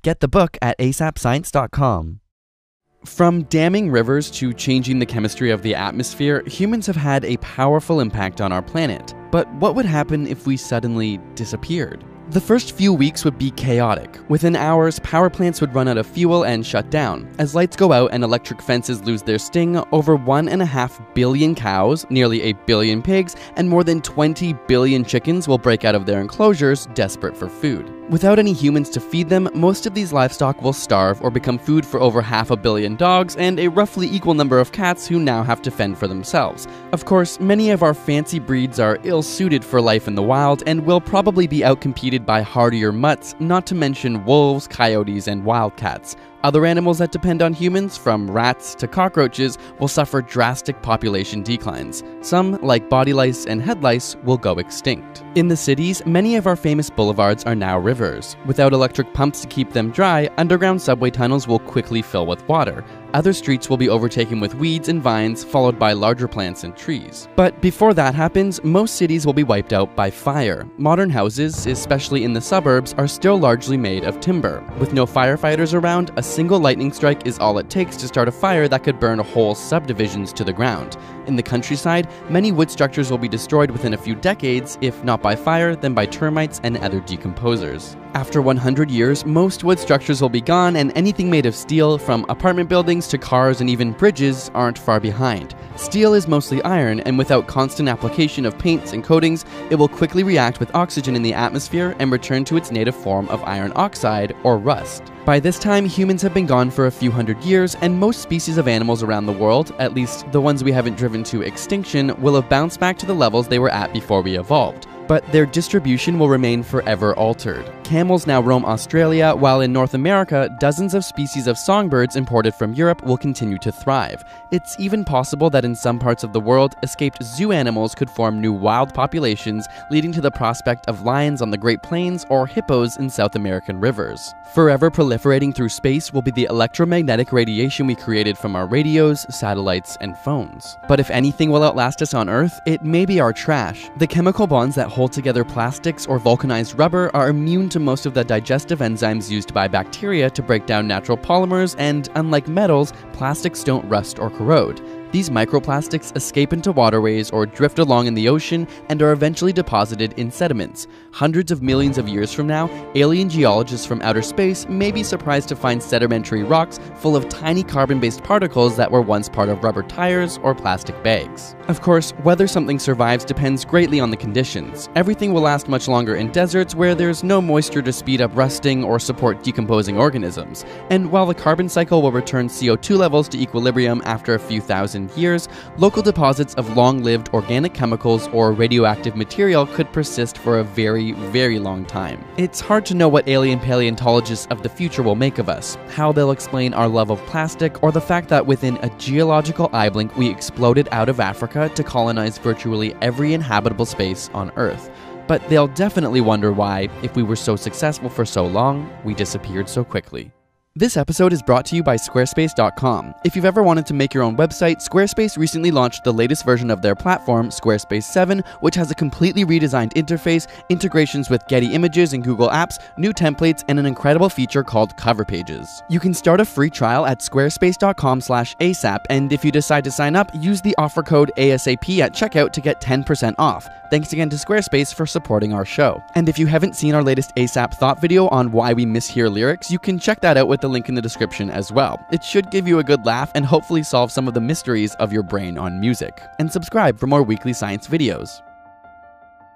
Get the book at asapscience.com. From damming rivers to changing the chemistry of the atmosphere, humans have had a powerful impact on our planet. But what would happen if we suddenly disappeared? The first few weeks would be chaotic. Within hours, power plants would run out of fuel and shut down. As lights go out and electric fences lose their sting, over 1.5 billion cows, nearly 8 billion pigs, and more than 20 billion chickens will break out of their enclosures, desperate for food. Without any humans to feed them, most of these livestock will starve or become food for over 500 million dogs and a roughly equal number of cats who now have to fend for themselves. Of course, many of our fancy breeds are ill-suited for life in the wild and will probably be outcompeted by hardier mutts, not to mention wolves, coyotes, and wildcats. Other animals that depend on humans, from rats to cockroaches, will suffer drastic population declines. Some, like body lice and head lice, will go extinct. In the cities, many of our famous boulevards are now rivers. Without electric pumps to keep them dry, underground subway tunnels will quickly fill with water. Other streets will be overtaken with weeds and vines, followed by larger plants and trees. But before that happens, most cities will be wiped out by fire. Modern houses, especially in the suburbs, are still largely made of timber. With no firefighters around, a single lightning strike is all it takes to start a fire that could burn whole subdivisions to the ground. In the countryside, many wood structures will be destroyed within a few decades, if not by fire, then by termites and other decomposers. After 100 years, most wood structures will be gone, and anything made of steel, from apartment buildings to cars and even bridges, aren't far behind. Steel is mostly iron, and without constant application of paints and coatings, it will quickly react with oxygen in the atmosphere and return to its native form of iron oxide, or rust. By this time, humans have been gone for a few hundred years, and most species of animals around the world, at least the ones we haven't driven to extinction, will have bounced back to the levels they were at before we evolved. But their distribution will remain forever altered. Camels now roam Australia, while in North America, dozens of species of songbirds imported from Europe will continue to thrive. It's even possible that in some parts of the world, escaped zoo animals could form new wild populations, leading to the prospect of lions on the Great Plains or hippos in South American rivers. Forever proliferating through space will be the electromagnetic radiation we created from our radios, satellites, and phones. But if anything will outlast us on Earth, it may be our trash. The chemical bonds that hold together plastics or vulcanized rubber are immune to most of the digestive enzymes used by bacteria to break down natural polymers, and unlike metals, plastics don't rust or corrode. These microplastics escape into waterways or drift along in the ocean and are eventually deposited in sediments. Hundreds of millions of years from now, alien geologists from outer space may be surprised to find sedimentary rocks full of tiny carbon-based particles that were once part of rubber tires or plastic bags. Of course, whether something survives depends greatly on the conditions. Everything will last much longer in deserts where there's no moisture to speed up rusting or support decomposing organisms. And while the carbon cycle will return CO2 levels to equilibrium after a few thousand years, local deposits of long-lived organic chemicals or radioactive material could persist for a very, very long time. It's hard to know what alien paleontologists of the future will make of us, how they'll explain our love of plastic, or the fact that within a geological eye blink we exploded out of Africa to colonize virtually every inhabitable space on Earth. But they'll definitely wonder why, if we were so successful for so long, we disappeared so quickly. This episode is brought to you by Squarespace.com. If you've ever wanted to make your own website, Squarespace recently launched the latest version of their platform, Squarespace 7, which has a completely redesigned interface, integrations with Getty Images and Google Apps, new templates, and an incredible feature called Cover Pages. You can start a free trial at squarespace.com/asap, and if you decide to sign up, use the offer code ASAP at checkout to get 10% off. Thanks again to Squarespace for supporting our show. And if you haven't seen our latest ASAP thought video on why we mishear lyrics, you can check that out with the link in the description as well. It should give you a good laugh and hopefully solve some of the mysteries of your brain on music. And subscribe for more weekly science videos.